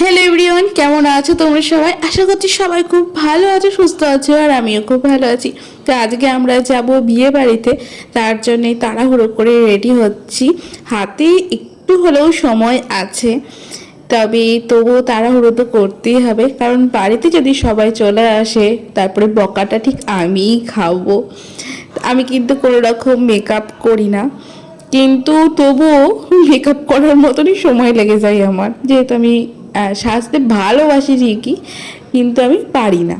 Hello everyone, কেমন আছো তোমরা সবাই? আশা করছি সবাই খুব ভালো আছো, সুস্থ আছো, আর আমিও খুব ভালো আছি। তো আজকে আমরা যাব বিয়ে বাড়িতে, তার জন্যে তাড়াহুড়ো করে রেডি হচ্ছি। হাতে একটু হলেও সময় আছে, তবে তবুও তাড়াহুড়ো তো করতেই হবে, কারণ বাড়িতে যদি সবাই চলে আসে তারপরে বকাটা ঠিক আমিই খাবো। আমি কিন্তু কোনো রকম মেকআপ করি না, কিন্তু তবুও মেকআপ করার মতনই সময় লেগে যায় আমার, যেহেতু আমি সাজতে ভালোবাসি ঠিকই, কিন্তু আমি পারি না।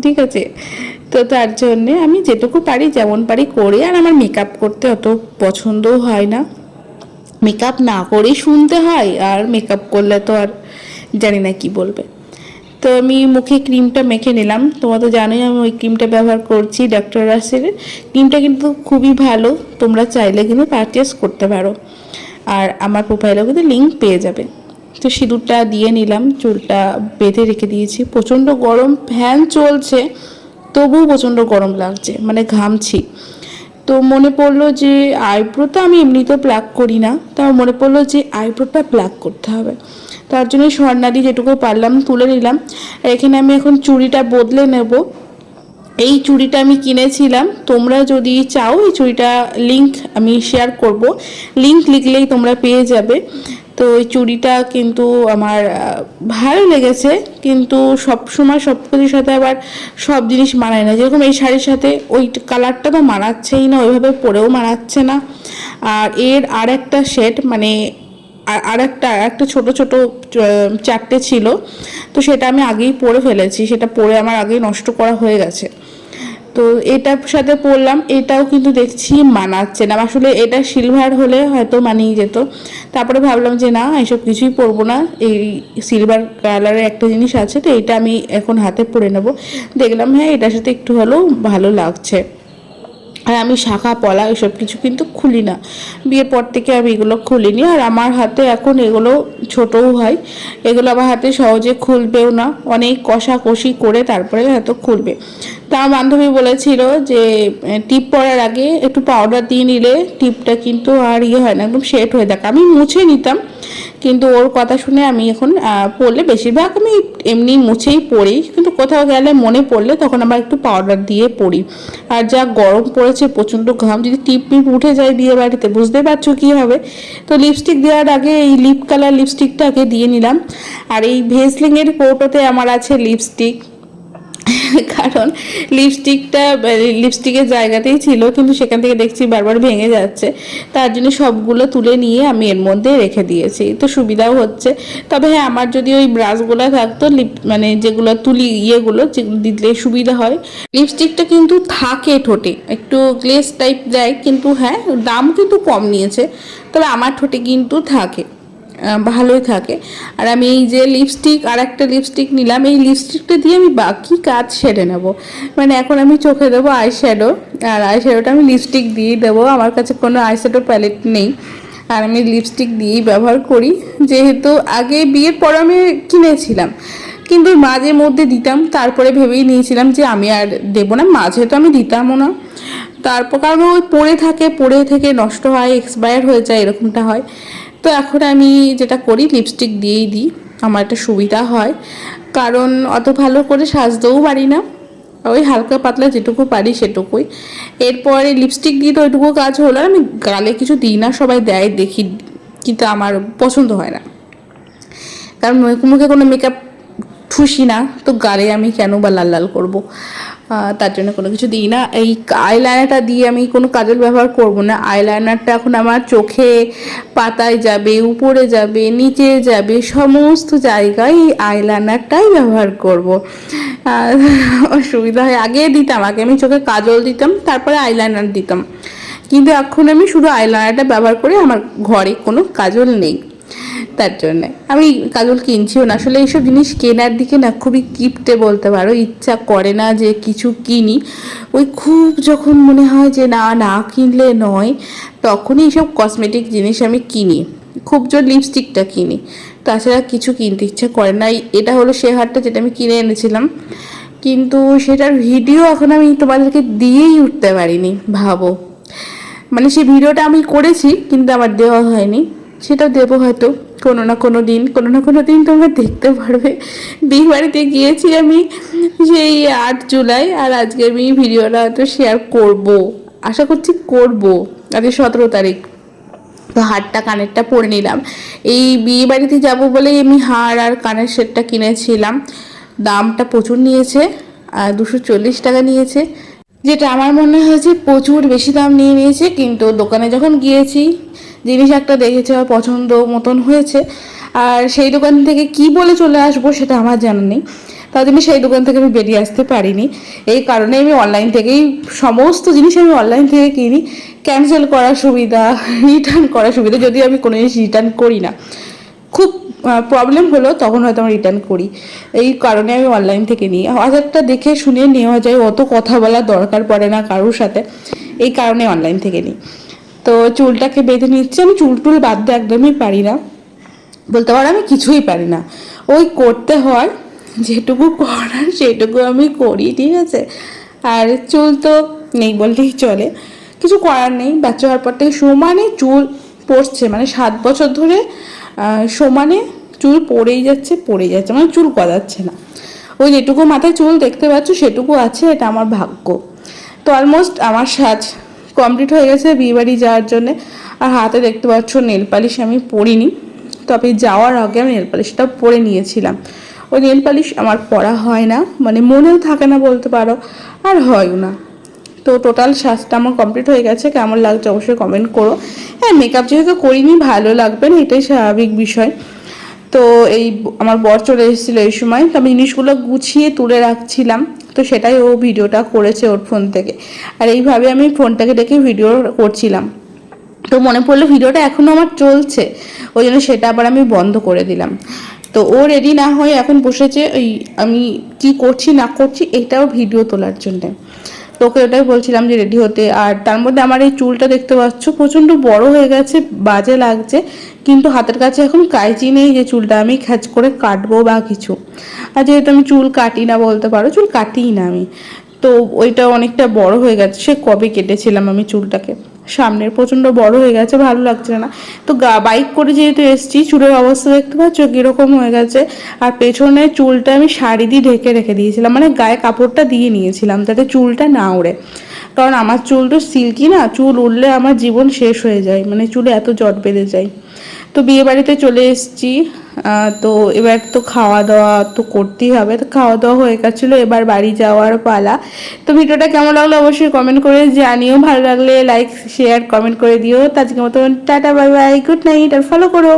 ঠিক আছে, তো তার জন্যে আমি যেটুকু পারি যেমন পারি করি। আর আমার মেকআপ করতে অত পছন্দও হয় না, মেকআপ না করেই শুনতে হয়, আর মেকআপ করলে তো আর জানি না কি বলবে। তো আমি মুখে ক্রিমটা মেখে নিলাম। তোমরা তো জানোই আমি ওই ক্রিমটা ব্যবহার করছি, ডক্টর রাসেলের ক্রিমটা কিন্তু খুবই ভালো, তোমরা চাইলে কিন্তু পারচেস করতে পারো, আর আমার প্রোফাইলেও কিন্তু লিঙ্ক পেয়ে যাবে। তো সিঁদুরটা দিয়ে নিলাম, চুলটা বেঁধে রেখে দিয়েছি। প্রচণ্ড গরম, ফ্যান চলছে, তবুও প্রচণ্ড গরম লাগছে, মানে ঘামছি। তো মনে পড়লো যে আইব্রোটা আমি এমনিতেও প্লাক করি না, তাও মনে পড়লো যে আইব্রোটা প্লাক করতে হবে। তার জন্য স্বর্ণাদি যেটুকু পারলাম তুলে নিলাম। এখানে আমি এখন চুড়িটা বদলে নেব। এই চুড়িটা আমি কিনেছিলাম, তোমরা যদি চাও এই চুড়িটা লিঙ্ক আমি শেয়ার করব, লিঙ্ক লিখলেই তোমরা পেয়ে যাবে। তো এই চুড়িটা কিন্তু আমার ভালো লেগেছে, কিন্তু সব সময় সব কিছুর সাথে আবার সব জিনিস মানায় না। যেরকম এই শাড়ির সাথে ওই কালারটা তো মানাচ্ছেই না, ওইভাবে পরেও মানাচ্ছে না। আর এর আর একটা সেট, মানে আর একটা ছোট ছোট চারটে ছিল, তো সেটা আমি আগেই পরে ফেলেছি, সেটা পরে আমার আগেই নষ্ট করা হয়ে গেছে। তো এটার সাথে পরলাম, এটাও কিন্তু দেখছি মানাচ্ছে না। আসলে এটা সিলভার হলে হয়তো মানিয়ে যেত, তারপরে ভাবলাম যে না, এসব কিছুই পরবো না। এই সিলভার কালারের একটা জিনিস আছে, তো এইটা আমি এখন হাতে পরে নেব। দেখলাম হ্যাঁ, এটার সাথে একটু হলেও ভালো লাগছে। আর আমি শাখা পলা এসব কিছু কিন্তু খুলি না, বিয়ের পর থেকে আমি এগুলো খুলিনি। আর আমার হাতে এখন এগুলো ছোটও হয়, এগুলো আমার হাতে সহজে খুলবেও না, অনেক কষাকষি করে তারপরে হয়তো খুলবে। তা আমার বান্ধবী বলেছিল যে টিপ পরার আগে একটু পাউডার দিয়ে নিলে টিপটা কিন্তু আর হয় না, একদম সেট হয়ে থাকে। আমি মুছে নিতাম, কিন্তু ওর কথা শুনে আমি এখন পরলে বেশিরভাগ আমি এমনি মুছেই পরি, কিন্তু কোথাও গেলে মনে পড়লে তখন আবার একটু পাউডার দিয়ে পরি। আর যা গরম পড়েছে, প্রচণ্ড ঘাম, যদি টিপ টিপ উঠে যায় বিয়ে বাড়িতে বুঝতে পারছো কী হবে। তো লিপস্টিক দেওয়ার আগে এই লিপ কালার লিপস্টিকটা আগে দিয়ে নিলাম। আর এই ভেসলিনের কৌটোতে আমার আছে লিপস্টিক, কারণ লিপস্টিকের জায়গাতেই ছিল, কিন্তু সেখান থেকে দেখছি বারবার ভেঙে যাচ্ছে, তার জন্য সবগুলো তুলে নিয়ে আমি এর মধ্যে রেখে দিয়েছি, তো সুবিধাও হচ্ছে। তবে হ্যাঁ, আমার যদি ওই ব্রাশগুলো থাকতো, মানে যেগুলো তুলি যেগুলো দিলে সুবিধা হয়। লিপস্টিকটা কিন্তু থাকে ঠোঁটে, একটু গ্লেজ টাইপ দেয়, কিন্তু হ্যাঁ দাম কিন্তু কম নিয়েছে, তবে আমার ঠোঁটে কিন্তু থাকে, ভালোই থাকে। আর আমি এই যে লিপস্টিক, আর একটা লিপস্টিক নিলাম, এই লিপস্টিকটা দিয়ে আমি বাকি কাজ সেরে নেব। মানে এখন আমি চোখে দেবো আইশ্যাডো, আর আইশ্যাডোটা আমি লিপস্টিক দিয়েই দেবো, আমার কাছে কোনো আইশ্যাডো প্যালেট নেই, আর আমি লিপস্টিক দিয়েই ব্যবহার করি। যেহেতু আগে বিয়ের পর আমি কিনেছিলাম, কিন্তু মাঝে মধ্যে দিতাম, তারপরে ভেবেই নিয়েছিলাম যে আমি আর দেবো না, মাঝে তো আমি দিতামও না। তারপর কারণ ওই পরে থেকে নষ্ট হয়, এক্সপায়ার হয়ে যায়, এরকমটা হয়। তো এখন আমি যেটা করি, লিপস্টিক দিয়েই দিই, আমার একটা সুবিধা হয়, কারণ অত ভালো করে সাজতেও পারি না, ওই হালকা পাতলা যেটুকু পারি সেটুকুই। এরপরে লিপস্টিক দিয়ে তো ওইটুকু কাজ হলো, আমি গালে কিছু দিই না, সবাই দেয় দেখি, কিন্তু আমার পছন্দ হয় না, কারণ মুখে কোনো মেকআপ ঠুসি না, তো গালে আমি কেন বা লাল লাল করবো, তার জন্য কোনো কিছু দিই না। এই আইলাইনারটা দিয়ে আমি কোনো কাজল ব্যবহার করব না, আইলাইনারটা এখন আমার চোখে পাতায় যাবে, উপরে যাবে, নিচে যাবে, সমস্ত জায়গায় এই আইলাইনারটাই ব্যবহার করব। অসুবিধা হয়, আগে দিতাম, আগে আমি চোখে কাজল দিতাম, তারপরে আইলাইনার দিতাম, কিন্তু এখন আমি শুধু আইলাইনারটা ব্যবহার করি, আমার ঘরে কোনো কাজল নেই, তার জন্যে আমি কাজল কিনছিও না। আসলে এইসব জিনিস কেনার দিকে না খুবই কিপটে বলতে পারো, ইচ্ছা করে না যে কিছু কিনি, ওই খুব যখন মনে হয় যে না না কিনলে নয়, তখনই এইসব কসমেটিক জিনিস আমি কিনি, খুব জোর লিপস্টিকটা কিনি, তাছাড়া কিছু কিনতে ইচ্ছা করে না। এটা হলো সে হারটা যেটা আমি কিনে এনেছিলাম, কিন্তু সেটার ভিডিও এখন আমি তোমাদেরকে দিয়েই উঠতে পারিনি, ভাবো। মানে সেই ভিডিওটা আমি করেছি, কিন্তু আমার দেওয়া হয়নি, সেটা দেবো হয়তো, কোনো না কোনো দিন তোমরা দেখতে পারবে। বিয়ে বাড়িতে গিয়েছি আমি সেই 8 জুলাই, আর আজকে আমি ভিডিওটা তো শেয়ার করব, আশা করছি করব। আজকে 17 তারিখ। তো হারটা কানেরটা পরে নিলাম। এই বিয়ে বাড়িতে যাবো বলেই আমি হার আর কানের সেটটা কিনেছিলাম। দামটা প্রচুর নিয়েছে, 240 টাকা নিয়েছে, যেটা আমার মনে হয়েছে প্রচুর বেশি দাম নিয়েছে। কিন্তু দোকানে যখন গিয়েছি, জিনিস একটা দেখেছে আমার পছন্দ মতন হয়েছে, আর সেই দোকান থেকে কি বলে চলে আসবো সেটা আমার জানা নেই। তার জন্য সেই দোকান থেকে আমি বেরিয়ে আসতে পারিনি। এই কারণে আমি অনলাইন থেকেই সমস্ত জিনিস আমি অনলাইন থেকে কিনি। ক্যান্সেল করার সুবিধা, রিটার্ন করার সুবিধা, যদিও আমি কোনো জিনিস রিটার্ন করি না। খুব প্রবলেম হলো তখন হয়তো আমি রিটার্ন করি। এই কারণে আমি অনলাইন থেকে নিই। হাজারটা দেখে শুনে নেওয়া যায়, অত কথা বলার দরকার পড়ে না কারোর সাথে, এই কারণে অনলাইন থেকে নিই। তো চুলটাকে বেঁধে নিচ্ছি। আমি চুল টুল বাঁধতে একদমই পারি না, বলতে পারো আমি কিছুই পারি না। ওই করতে হয় যেটুকু করার সেটুকু আমি করি, ঠিক আছে। আর চুল তো নেই বললেই চলে, কিছু করার নেই। বাচ্চা হওয়ার পর থেকে সমানে চুল পড়ছে, মানে 7 বছর ধরে সমানে চুল পড়েই যাচ্ছে, মানে চুল গজাচ্ছে না। ওই যেটুকু মাথায় চুল দেখতে পাচ্ছ সেটুকু আছে, এটা আমার ভাগ্য। তো অলমোস্ট আমার সাজ কমপ্লিট হয়ে গেছে বিয়েবাড়ি যাওয়ার জন্যে। আর হাতে দেখতে পাচ্ছ নেল পালিশ আমি পরিনি, তবে যাওয়ার আগে আমি নেল পালিশটা পরে নিয়েছিলাম। ওই নেল পালিশ আমার পরা হয় না, মানে মনেও থাকে না বলতে পারো, আর হয়ও না। তো টোটাল সাজটা আমার কমপ্লিট হয়ে গেছে। কেমন লাগছে অবশ্যই কমেন্ট করো। হ্যাঁ, মেকআপ যেহেতু করিনি ভালো লাগবে না, এটাই স্বাভাবিক বিষয়। তো এই আমার বর চলে এসেছিলো এই সময়, তো আমি জিনিসগুলো গুছিয়ে তুলে রাখছিলাম, তো সেটাই ও ভিডিওটা করেছে ওর ফোন থেকে। আর এইভাবে আমি ফোনটাকে ডেকে ভিডিও করছিলাম। তো মনে পড়লো ভিডিওটা এখনও আমার চলছে, ওই জন্য সেটা আবার আমি বন্ধ করে দিলাম। তো ও রেডি না হয়ে এখন বসেছে ওই আমি কি করছি না করছি এটাও ভিডিও তোলার জন্যে। তো ওকে ওটাই বলছিলাম যে রেডি হতে। আর তার মধ্যে আমার এই চুলটা দেখতে পাচ্ছ প্রচণ্ড বড় হয়ে গেছে, বাজে লাগছে, কিন্তু হাতের কাছে এখন কাঁচি নেই যে চুলটা আমি খাঁজ করে কাটবো বা কিছু। আর যেহেতু আমি চুল কাটি না বলতে পারো, চুল কাটিই না আমি, তো ওইটা অনেকটা বড় হয়ে গেছে। সে কবে কেটেছিলাম আমি চুলটাকে, সামনের প্রচণ্ড বড় হয়ে গেছে, ভালো লাগছে না। তো বাইক করে যেহেতু এসছি, চুলের অবস্থা দেখতে পাচ্ছ কীরকম হয়ে গেছে। আর পেছনে চুলটা আমি শাড়ি দিয়ে ঢেকে রেখে দিয়েছিলাম, মানে গায়ে কাপড়টা দিয়ে নিয়েছিলাম যাতে চুলটা না ওড়ে। কারণ আমার চুল তো সিল্কি না, চুল উড়লে আমার জীবন শেষ হয়ে যায়, মানে চুলে এত জট বেঁধে যায়। তো বিয়ে বাড়িতে চলে এসেছি, তো এবার তো খাওয়া দাওয়া তো করতেই হবে। তো খাওয়া দাওয়া হয়ে গেছিলো, এবার বাড়ি যাওয়ার পালা। তো ভিডিওটা কেমন লাগলো অবশ্যই কমেন্ট করে জানিও, ভালো লাগলে লাইক শেয়ার কমেন্ট করে দিও। তো আজকের মতো tata, bye bye, good night, আর ফলো করো।